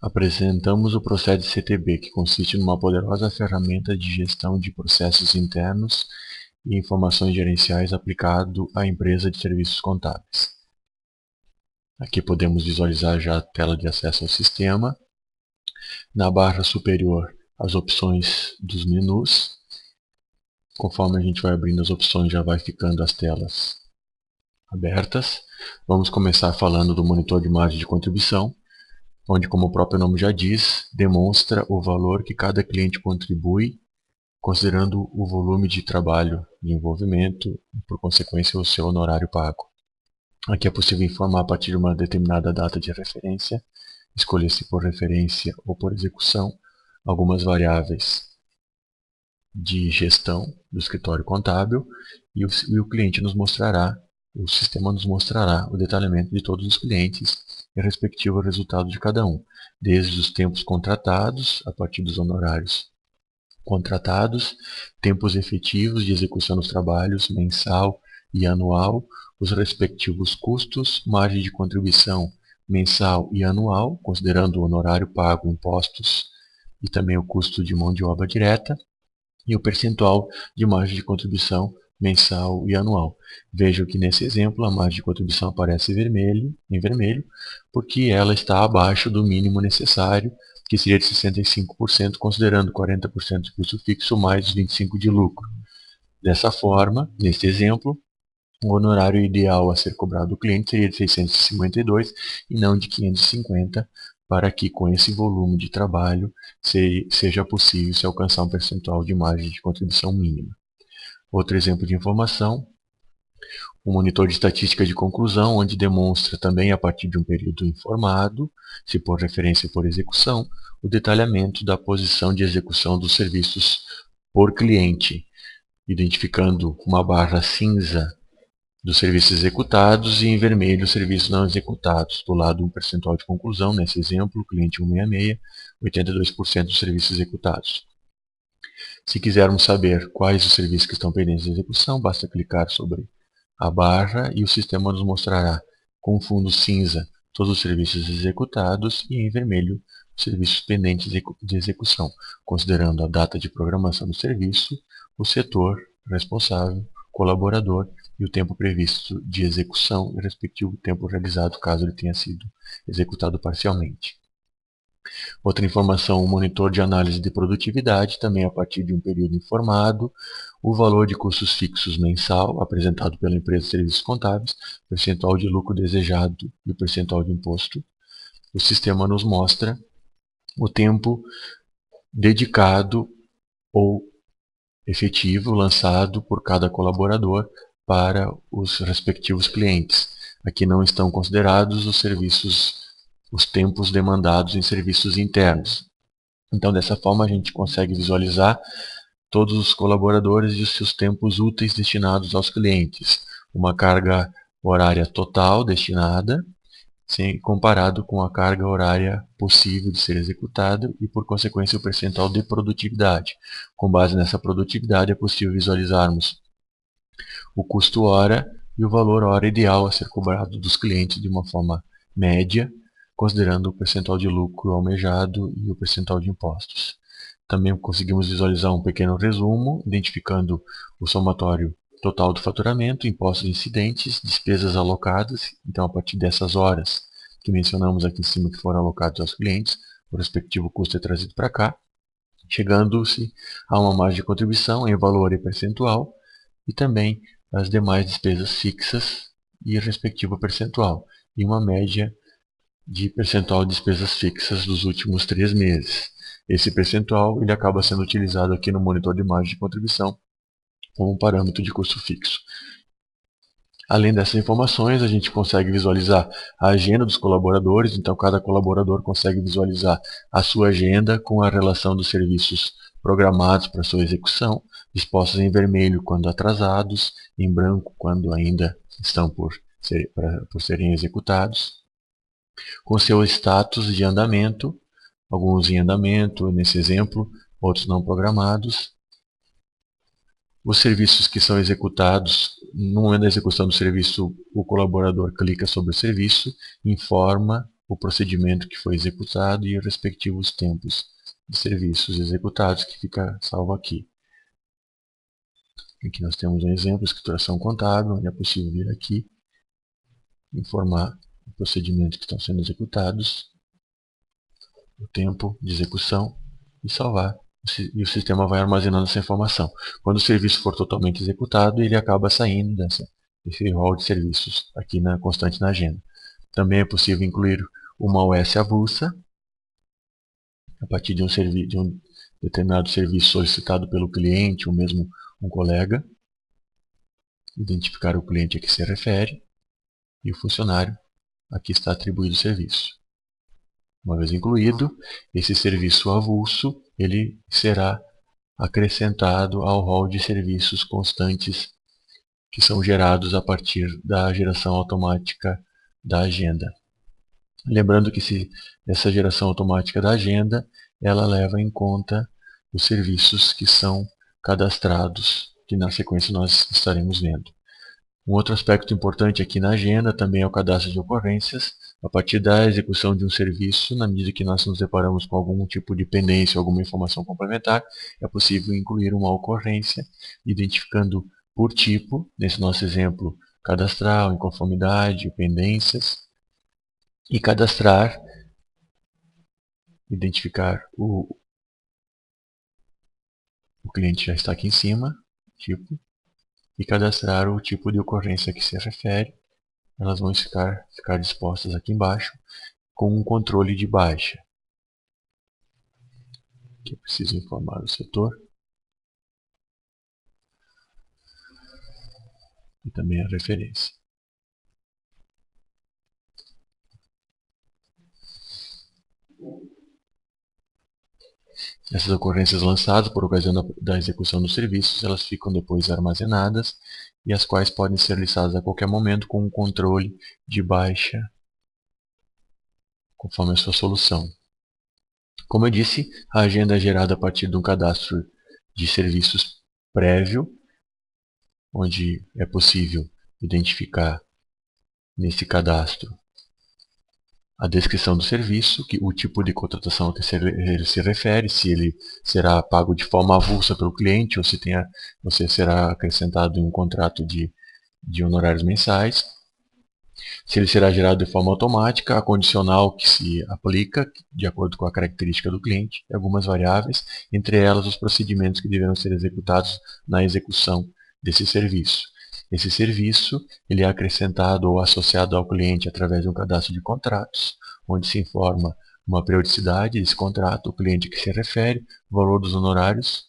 Apresentamos o processo CTB, que consiste numa poderosa ferramenta de gestão de processos internos e informações gerenciais aplicado à empresa de serviços contábeis. Aqui podemos visualizar já a tela de acesso ao sistema. Na barra superior, as opções dos menus. Conforme a gente vai abrindo as opções, já vai ficando as telas abertas. Vamos começar falando do monitor de margem de contribuição, onde, como o próprio nome já diz, demonstra o valor que cada cliente contribui, considerando o volume de trabalho de envolvimento e, por consequência, o seu honorário pago. Aqui é possível informar a partir de uma determinada data de referência, escolher-se por referência ou por execução, algumas variáveis de gestão do escritório contábil e o cliente nos mostrará, o sistema nos mostrará o detalhamento de todos os clientes e respectivo resultado de cada um, desde os tempos contratados, a partir dos honorários contratados, tempos efetivos de execução dos trabalhos mensal e anual, os respectivos custos, margem de contribuição mensal e anual, considerando o honorário pago, impostos e também o custo de mão de obra direta, e o percentual de margem de contribuição mensal e anual. Vejo que nesse exemplo a margem de contribuição aparece em vermelho, porque ela está abaixo do mínimo necessário, que seria de 65%, considerando 40% de custo fixo mais 25% de lucro. Dessa forma, neste exemplo, o honorário ideal a ser cobrado do cliente seria de 652 e não de 550, para que com esse volume de trabalho seja possível se alcançar um percentual de margem de contribuição mínima. Outro exemplo de informação, o monitor de estatística de conclusão, onde demonstra também a partir de um período informado, se por referência ou por execução, o detalhamento da posição de execução dos serviços por cliente, identificando uma barra cinza dos serviços executados e em vermelho os serviços não executados. Do lado um percentual de conclusão, nesse exemplo, cliente 166, 82% dos serviços executados. Se quisermos saber quais os serviços que estão pendentes de execução, basta clicar sobre a barra e o sistema nos mostrará com fundo cinza todos os serviços executados e em vermelho os serviços pendentes de execução, considerando a data de programação do serviço, o setor responsável, colaborador e o tempo previsto de execução e respectivo tempo realizado caso ele tenha sido executado parcialmente. Outra informação, o monitor de análise de produtividade, também a partir de um período informado, o valor de custos fixos mensal, apresentado pela empresa de serviços contábeis, percentual de lucro desejado e o percentual de imposto. O sistema nos mostra o tempo dedicado ou efetivo lançado por cada colaborador para os respectivos clientes. Aqui não estão considerados os tempos demandados em serviços internos. Então, dessa forma, a gente consegue visualizar todos os colaboradores e os seus tempos úteis destinados aos clientes. Uma carga horária total destinada, comparado com a carga horária possível de ser executada e, por consequência, o percentual de produtividade. Com base nessa produtividade, é possível visualizarmos o custo hora e o valor hora ideal a ser cobrado dos clientes de uma forma média, considerando o percentual de lucro almejado e o percentual de impostos. Também conseguimos visualizar um pequeno resumo, identificando o somatório total do faturamento, impostos incidentes, despesas alocadas. Então, a partir dessas horas que mencionamos aqui em cima que foram alocadas aos clientes, o respectivo custo é trazido para cá, chegando-se a uma margem de contribuição em valor e percentual, e também as demais despesas fixas e respectivo percentual, e uma média de percentual de despesas fixas dos últimos 3 meses. Esse percentual ele acaba sendo utilizado aqui no monitor de margem de contribuição como um parâmetro de custo fixo. Além dessas informações, a gente consegue visualizar a agenda dos colaboradores, então cada colaborador consegue visualizar a sua agenda com a relação dos serviços programados para sua execução, dispostos em vermelho quando atrasados, em branco quando ainda estão por serem executados, com seu status de andamento, alguns em andamento, nesse exemplo, outros não programados. Os serviços que são executados, no momento da execução do serviço, o colaborador clica sobre o serviço, informa o procedimento que foi executado e os respectivos tempos de serviços executados, que fica salvo aqui. Aqui nós temos um exemplo, escrituração contábil, onde é possível vir aqui, informar os procedimentos que estão sendo executados, o tempo de execução e salvar. E o sistema vai armazenando essa informação. Quando o serviço for totalmente executado, ele acaba saindo desse rol de serviços aqui constante na agenda. Também é possível incluir uma OS avulsa, a partir de um determinado serviço solicitado pelo cliente ou mesmo um colega, identificar o cliente a que se refere e o funcionário a que está atribuído o serviço. Uma vez incluído, esse serviço avulso ele será acrescentado ao rol de serviços constantes que são gerados a partir da geração automática da agenda. Lembrando que essa geração automática da agenda ela leva em conta os serviços que são cadastrados, que na sequência nós estaremos vendo. Um outro aspecto importante aqui na agenda também é o cadastro de ocorrências. A partir da execução de um serviço, na medida que nós nos deparamos com algum tipo de pendência ou alguma informação complementar, é possível incluir uma ocorrência, identificando por tipo, nesse nosso exemplo, cadastral, inconformidade, pendências, e cadastrar, identificar o cliente já está aqui em cima, tipo, e cadastrar o tipo de ocorrência a que se refere. Elas vão ficar dispostas aqui embaixo com um controle de baixa. Aqui eu preciso informar o setor e também a referência. Essas ocorrências lançadas por ocasião da execução dos serviços, elas ficam depois armazenadas e as quais podem ser listadas a qualquer momento com um controle de baixa conforme a sua solução. Como eu disse, a agenda é gerada a partir de um cadastro de serviços prévio, onde é possível identificar nesse cadastro a descrição do serviço, o tipo de contratação a que ele se refere, se ele será pago de forma avulsa pelo cliente ou se será acrescentado em um contrato de honorários mensais, se ele será gerado de forma automática, a condicional que se aplica de acordo com a característica do cliente, e algumas variáveis, entre elas os procedimentos que deverão ser executados na execução desse serviço. Esse serviço ele é acrescentado ou associado ao cliente através de um cadastro de contratos, onde se informa uma periodicidade desse contrato, o cliente a que se refere, o valor dos honorários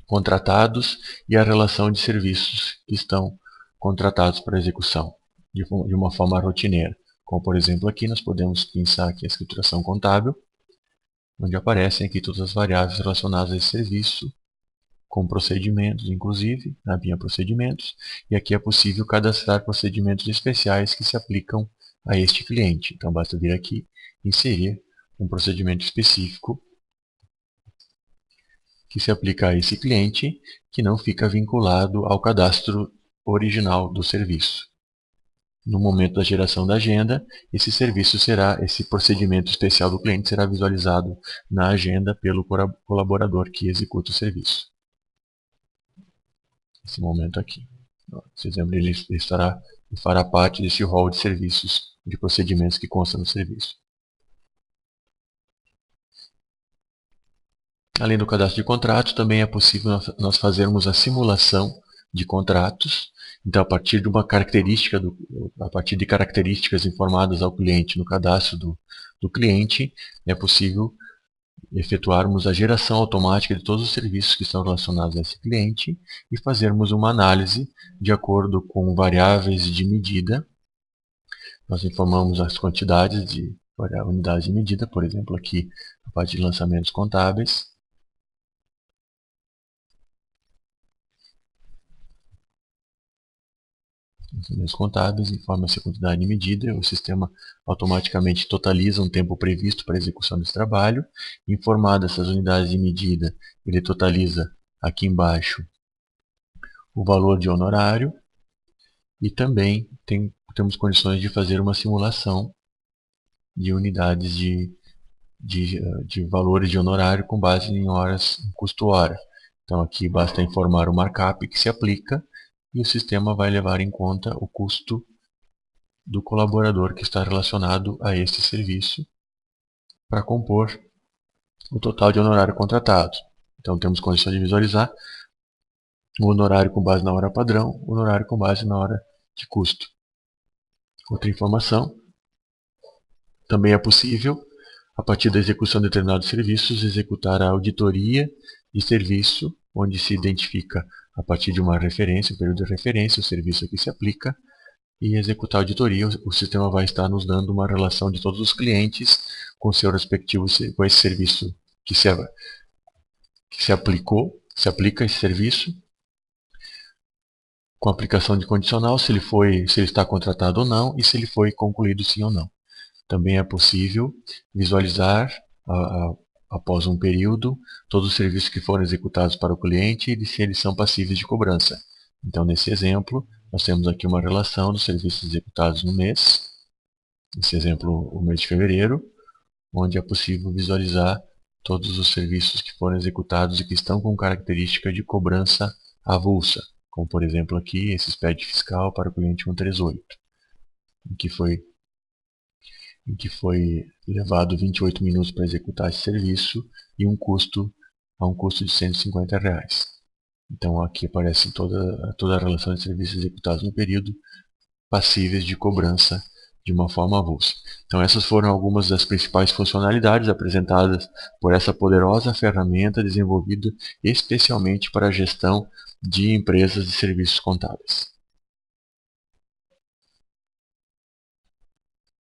contratados e a relação de serviços que estão contratados para execução de uma forma rotineira. Como, por exemplo, aqui nós podemos pensar aqui a escrituração contábil, onde aparecem aqui todas as variáveis relacionadas a esse serviço, com procedimentos, inclusive, na linha procedimentos, e aqui é possível cadastrar procedimentos especiais que se aplicam a este cliente. Então, basta vir aqui e inserir um procedimento específico que se aplica a esse cliente, que não fica vinculado ao cadastro original do serviço. No momento da geração da agenda, esse procedimento especial do cliente será visualizado na agenda pelo colaborador que executa o serviço. Esse momento aqui. Esse exemplo ele fará parte desse rol de serviços, de procedimentos que consta no serviço. Além do cadastro de contratos, também é possível nós fazermos a simulação de contratos. Então, a partir de características informadas ao cliente no cadastro do cliente, é possível efetuarmos a geração automática de todos os serviços que estão relacionados a esse cliente e fazermos uma análise de acordo com variáveis de medida. Nós informamos as quantidades de unidades de medida, por exemplo, aqui a parte de lançamentos contábeis. Lançamentos contábeis, informa-se a quantidade de medida, o sistema automaticamente totaliza um tempo previsto para a execução desse trabalho. Informadas essas unidades de medida, ele totaliza aqui embaixo o valor de honorário e também temos condições de fazer uma simulação de unidades de valores de honorário com base em horas, em custo hora. Então aqui basta informar o markup que se aplica e o sistema vai levar em conta o custo do colaborador que está relacionado a este serviço para compor o total de honorário contratado. Então temos condição de visualizar o honorário com base na hora padrão, o honorário com base na hora de custo. Outra informação, também é possível, a partir da execução de determinados serviços, executar a auditoria de serviço, onde se identifica, a partir de uma referência, um período de referência, o serviço a que se aplica, e executar a auditoria. O sistema vai estar nos dando uma relação de todos os clientes com seu respectivo, com esse serviço que se aplicou, se aplica esse serviço, com a aplicação de condicional, se ele está contratado ou não, e se ele foi concluído sim ou não. Também é possível visualizar, após um período, todos os serviços que foram executados para o cliente e se eles são passíveis de cobrança. Então, nesse exemplo, nós temos aqui uma relação dos serviços executados no mês, nesse exemplo, o mês de fevereiro, onde é possível visualizar todos os serviços que foram executados e que estão com característica de cobrança avulsa, como por exemplo aqui, esse SPED fiscal para o cliente 138, em que foi levado 28 minutos para executar esse serviço e um custo de R$150. Então aqui aparece toda a relação de serviços executados no período, passíveis de cobrança de uma forma avulsa. Então essas foram algumas das principais funcionalidades apresentadas por essa poderosa ferramenta desenvolvida especialmente para a gestão de empresas de serviços contábeis.